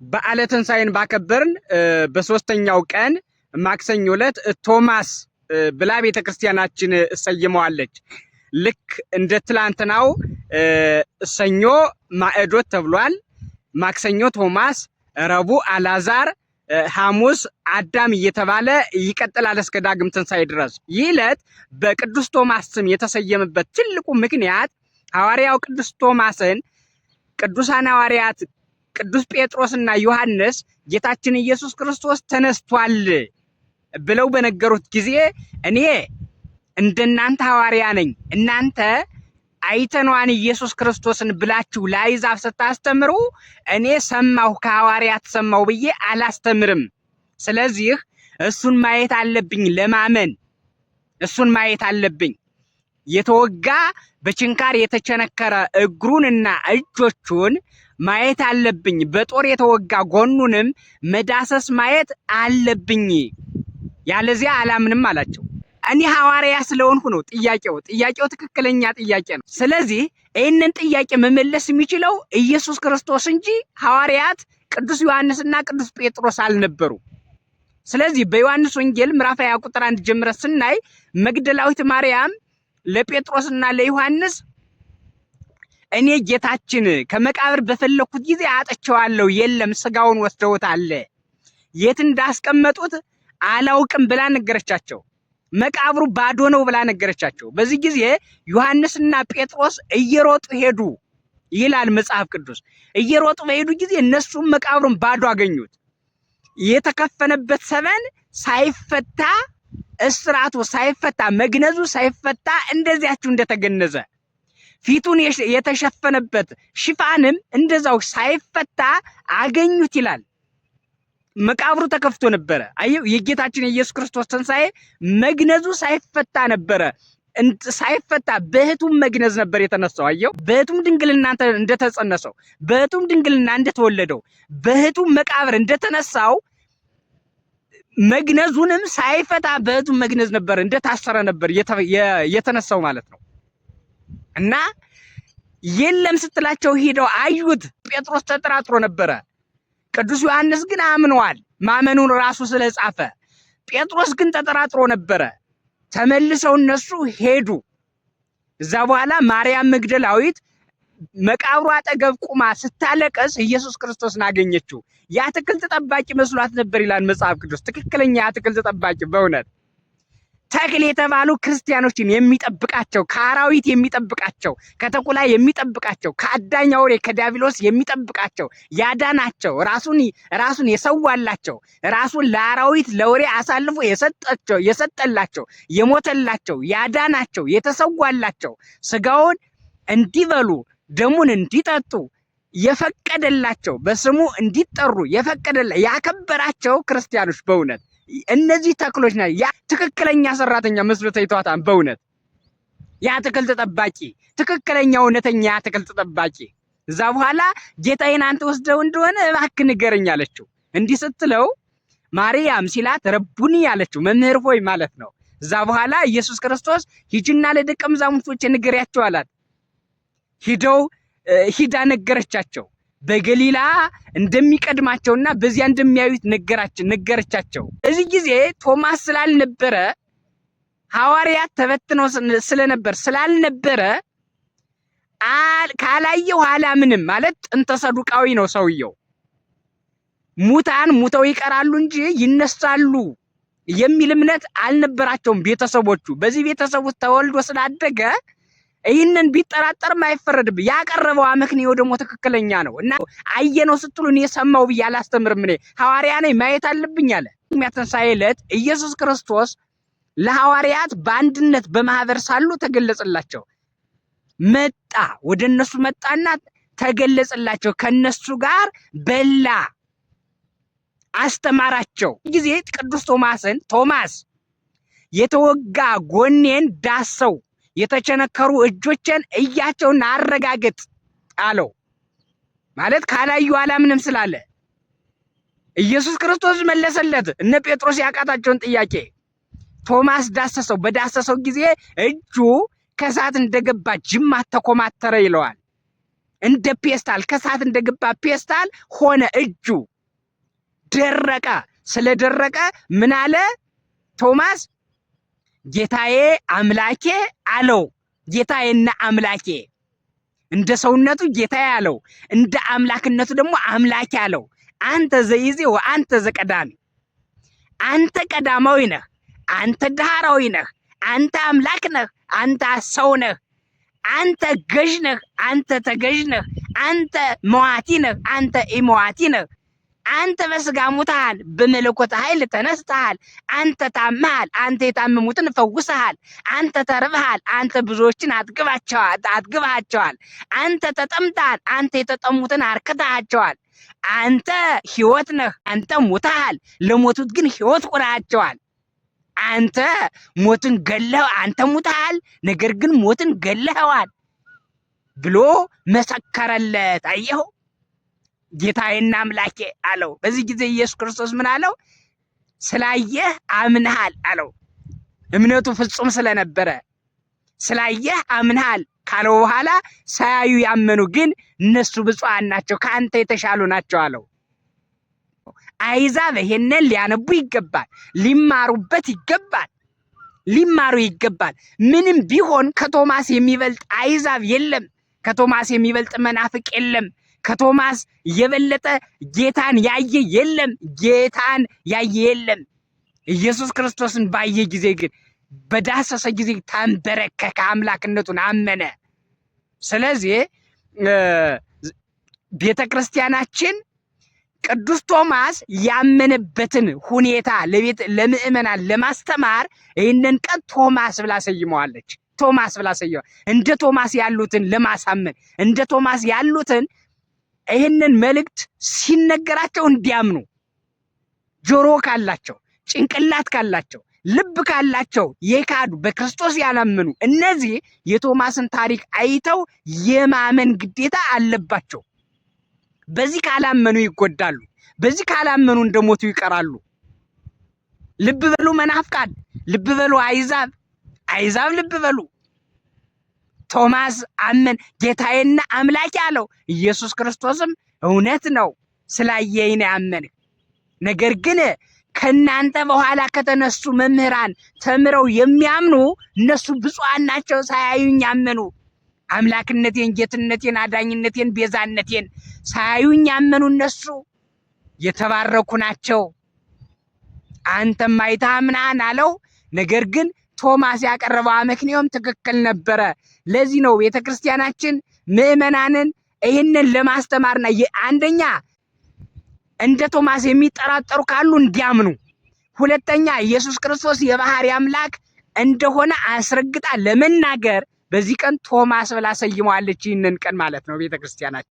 በዓለ ትንሣኤን ባከበርን በሶስተኛው ቀን ማክሰኞ ዕለት ቶማስ ብላ ቤተክርስቲያናችን ሰይመዋለች። ልክ እንደ ትላንትናው ሰኞ ማዕዶት ተብሏል። ማክሰኞ ቶማስ፣ ረቡዕ አልዓዛር፣ ሐሙስ አዳም እየተባለ ይቀጥላል እስከ ዳግም ትንሣኤ ድረስ። ይህ ዕለት በቅዱስ ቶማስ ስም የተሰየመበት ትልቁ ምክንያት ሐዋርያው ቅዱስ ቶማስን ቅዱሳን ሐዋርያት ቅዱስ ጴጥሮስና ዮሐንስ ጌታችን ኢየሱስ ክርስቶስ ተነስቷል ብለው በነገሩት ጊዜ እኔ እንደናንተ ሐዋርያ ነኝ፣ እናንተ አይተነዋን ኢየሱስ ክርስቶስን ብላችሁ ለአሕዛብ ስታስተምሩ እኔ ሰማሁ ከሐዋርያት ሰማሁ ብዬ አላስተምርም። ስለዚህ እሱን ማየት አለብኝ፣ ለማመን እሱን ማየት አለብኝ። የተወጋ በችንካር የተቸነከረ እግሩንና እጆቹን ማየት አለብኝ። በጦር የተወጋ ጎኑንም መዳሰስ ማየት አለብኝ። ያለዚያ አላምንም አላቸው። እኔ ሐዋርያ ስለሆንኩ ነው። ጥያቄው ትክክለኛ ጥያቄ ነው። ስለዚህ ይህንን ጥያቄ መመለስ የሚችለው ኢየሱስ ክርስቶስ እንጂ ሐዋርያት ቅዱስ ዮሐንስና ቅዱስ ጴጥሮስ አልነበሩ። ስለዚህ በዮሐንስ ወንጌል ምዕራፍ 20 ቁጥር 1 ጀምረን ስናይ መግደላዊት ማርያም ለጴጥሮስና ለዮሐንስ እኔ ጌታችን ከመቃብር በፈለኩት ጊዜ አጥቼዋለሁ፣ የለም ስጋውን ወስደውታል፣ የት እንዳስቀመጡት አላውቅም ብላ ነገረቻቸው። መቃብሩ ባዶ ነው ብላ ነገረቻቸው። በዚህ ጊዜ ዮሐንስና ጴጥሮስ እየሮጡ ሄዱ ይላል መጽሐፍ ቅዱስ። እየሮጡ በሄዱ ጊዜ እነሱም መቃብሩን ባዶ አገኙት። የተከፈነበት ሰበን ሳይፈታ፣ እስራቱ ሳይፈታ፣ መግነዙ ሳይፈታ እንደዚያችሁ እንደተገነዘ፣ ፊቱን የተሸፈነበት ሽፋንም እንደዛው ሳይፈታ አገኙት ይላል። መቃብሩ ተከፍቶ ነበረ። አየው፣ የጌታችን የኢየሱስ ክርስቶስ ትንሣኤ መግነዙ ሳይፈታ ነበረ። ሳይፈታ በእህቱም መግነዝ ነበር የተነሳው። አየው፣ በእህቱም ድንግልና እንደተጸነሰው፣ በእህቱም ድንግልና እንደተወለደው፣ በእህቱም መቃብር እንደተነሳው መግነዙንም ሳይፈታ በእህቱም መግነዝ ነበር እንደታሰረ ነበር የተነሳው ማለት ነው። እና የለም ስትላቸው ሄደው አዩት። ጴጥሮስ ተጠራጥሮ ነበረ። ቅዱስ ዮሐንስ ግን አምነዋል፣ ማመኑን ራሱ ስለጻፈ። ጴጥሮስ ግን ተጠራጥሮ ነበረ። ተመልሰው እነሱ ሄዱ። እዛ በኋላ ማርያም መግደላዊት መቃብሩ አጠገብ ቁማ ስታለቀስ ኢየሱስ ክርስቶስን አገኘችው። የአትክልት ጠባቂ መስሏት ነበር ይላል መጽሐፍ ቅዱስ። ትክክለኛ የአትክልት ጠባቂ፣ በእውነት ተክል የተባሉ ክርስቲያኖችን የሚጠብቃቸው፣ ከአራዊት የሚጠብቃቸው፣ ከተኩላ የሚጠብቃቸው፣ ከአዳኝ አውሬ ከዲያብሎስ የሚጠብቃቸው፣ ያዳናቸው፣ ራሱን የሰዋላቸው፣ ራሱን ለአራዊት ለወሬ አሳልፎ የሰጠላቸው፣ የሞተላቸው፣ ያዳናቸው፣ የተሰዋላቸው፣ ስጋውን እንዲበሉ ደሙን እንዲጠጡ የፈቀደላቸው፣ በስሙ እንዲጠሩ ያከበራቸው ክርስቲያኖች በእውነት እነዚህ ተክሎች ናቸው። ያ ትክክለኛ ሰራተኛ መስሎ ታይቷታል። በእውነት የአትክልት ጠባቂ፣ ትክክለኛ እውነተኛ የአትክልት ጠባቂ። እዛ በኋላ ጌታዬን አንተ ወስደው እንደሆነ እባክህ ንገረኝ አለችው። እንዲህ ስትለው ማርያም ሲላት ረቡኒ አለችው፣ መምህር ሆይ ማለት ነው። እዛ በኋላ ኢየሱስ ክርስቶስ ሂጂና ለደቀ መዛሙርቶቼ ንገሪያቸው አላት። ሂዳ ነገረቻቸው። በገሊላ እንደሚቀድማቸውና በዚያ እንደሚያዩት ነገረቻቸው። እዚህ ጊዜ ቶማስ ስላልነበረ፣ ሐዋርያት ተበትነው ስላልነበረ ካላየው አላምንም ማለት ጥንተ ሰዱቃዊ ነው ሰውየው። ሙታን ሙተው ይቀራሉ እንጂ ይነሳሉ የሚል እምነት አልነበራቸውም ቤተሰቦቹ። በዚህ ቤተሰብ ውስጥ ተወልዶ ስላደገ ይህንን ቢጠራጠርም አይፈረድም። ያቀረበው አመክንዮ ደግሞ ትክክለኛ ነው። እና አየነው ስትሉ እኔ ሰማው ብዬ አላስተምርም፣ እኔ ሐዋርያ ነኝ ማየት አለብኝ አለ። ትንሣኤ ዕለት ኢየሱስ ክርስቶስ ለሐዋርያት በአንድነት በማህበር ሳሉ ተገለጸላቸው። ወደ እነሱ መጣና ተገለጸላቸው። ከነሱ ጋር በላ፣ አስተማራቸው። ጊዜ ቅዱስ ቶማስ የተወጋ ጎኔን ዳሰው፣ የተቸነከሩ እጆችን እያቸውና አረጋግጥ አለው። ማለት ካላዩ አላምንም ስላለ ኢየሱስ ክርስቶስ መለሰለት። እነ ጴጥሮስ ያቃታቸውን ጥያቄ ቶማስ ዳሰሰው። በዳሰሰው ጊዜ እጁ ከሳት እንደገባ ጅማት ተኮማተረ ይለዋል። እንደ ፔስታል ከሳት እንደገባ ፔስታል ሆነ እጁ። ደረቀ። ስለደረቀ ምን አለ ቶማስ? ጌታዬ አምላኬ አለው። ጌታዬና አምላኬ እንደ ሰውነቱ ጌታዬ አለው፣ እንደ አምላክነቱ ደግሞ አምላኬ አለው። አንተ ዘይዜ ወአንተ ዘቀዳሚ፣ አንተ ቀዳማዊ ነህ፣ አንተ ዳህራዊ ነህ፣ አንተ አምላክ ነህ፣ አንተ ሰው ነህ፣ አንተ ገዥ ነህ፣ አንተ ተገዥ ነህ፣ አንተ መዋቲ ነህ፣ አንተ ኢመዋቲ ነህ። አንተ በስጋ ሙተሃል፣ በመለኮት ኃይል ተነስተሃል። አንተ ታመሃል፣ አንተ የታመሙትን ፈውሰሃል። አንተ ተርበሃል፣ አንተ ብዙዎችን አጥግባቸዋል። አንተ ተጠምተሃል፣ አንተ የተጠሙትን አርክተሃቸዋል። አንተ ሕይወት ነህ፣ አንተ ሙተሃል፣ ለሞቱት ግን ሕይወት ሆነሃቸዋል። አንተ ሞትን ገለህ፣ አንተ ሙተሃል፣ ነገር ግን ሞትን ገለኸዋል ብሎ መሰከረለት። አየሁ ጌታዬና አምላኬ አለው። በዚህ ጊዜ ኢየሱስ ክርስቶስ ምን አለው? ስላየህ አምነሃል አለው። እምነቱ ፍጹም ስለነበረ ስላየህ አምነሃል ካለው በኋላ ሳያዩ ያመኑ ግን እነሱ ብፁዓን ናቸው፣ ከአንተ የተሻሉ ናቸው አለው። አሕዛብ ይሄንን ሊያነቡ ይገባል፣ ሊማሩበት ይገባል፣ ሊማሩ ይገባል። ምንም ቢሆን ከቶማስ የሚበልጥ አሕዛብ የለም፣ ከቶማስ የሚበልጥ መናፍቅ የለም፣ ከቶማስ የበለጠ ጌታን ያየ የለም፣ ጌታን ያየ የለም። ኢየሱስ ክርስቶስን ባየ ጊዜ ግን በዳሰሰ ጊዜ ተንበረከከ፣ አምላክነቱን አመነ። ስለዚህ ቤተ ክርስቲያናችን ቅዱስ ቶማስ ያመነበትን ሁኔታ ለምእመናን ለማስተማር ይህንን ቀን ቶማስ ብላ ሰይመዋለች። ቶማስ ብላ ሰይመዋለች። እንደ ቶማስ ያሉትን ለማሳመን እንደ ቶማስ ያሉትን ይህንን መልእክት ሲነገራቸው እንዲያምኑ ጆሮ ካላቸው፣ ጭንቅላት ካላቸው፣ ልብ ካላቸው የካዱ በክርስቶስ ያላመኑ እነዚህ የቶማስን ታሪክ አይተው የማመን ግዴታ አለባቸው። በዚህ ካላመኑ ይጎዳሉ። በዚህ ካላመኑ እንደሞቱ ይቀራሉ። ልብ በሉ መናፍቃን፣ ልብ በሉ አሕዛብ ልብ በሉ። ቶማስ አመን፣ ጌታዬና አምላኬ አለው። ኢየሱስ ክርስቶስም እውነት ነው ስላየኝ ነው ያመንህ። ነገር ግን ከናንተ በኋላ ከተነሱ መምህራን ተምረው የሚያምኑ እነሱ ብፁዓን ናቸው፣ ሳያዩኝ ያመኑ። አምላክነቴን፣ ጌትነቴን፣ አዳኝነቴን፣ ቤዛነቴን ሳያዩኝ ያመኑ እነሱ የተባረኩ ናቸው። አንተም አይተህ አምነሃል አለው። ነገር ግን ቶማስ ያቀረበው አመክንዮም ትክክል ነበረ። ለዚህ ነው ቤተክርስቲያናችን ምእመናንን ይህንን ለማስተማርና አንደኛ እንደ ቶማስ የሚጠራጠሩ ካሉ እንዲያምኑ፣ ሁለተኛ ኢየሱስ ክርስቶስ የባህሪ አምላክ እንደሆነ አስረግጣ ለመናገር በዚህ ቀን ቶማስ ብላ ሰይመዋለች። ይህንን ቀን ማለት ነው ቤተክርስቲያናችን።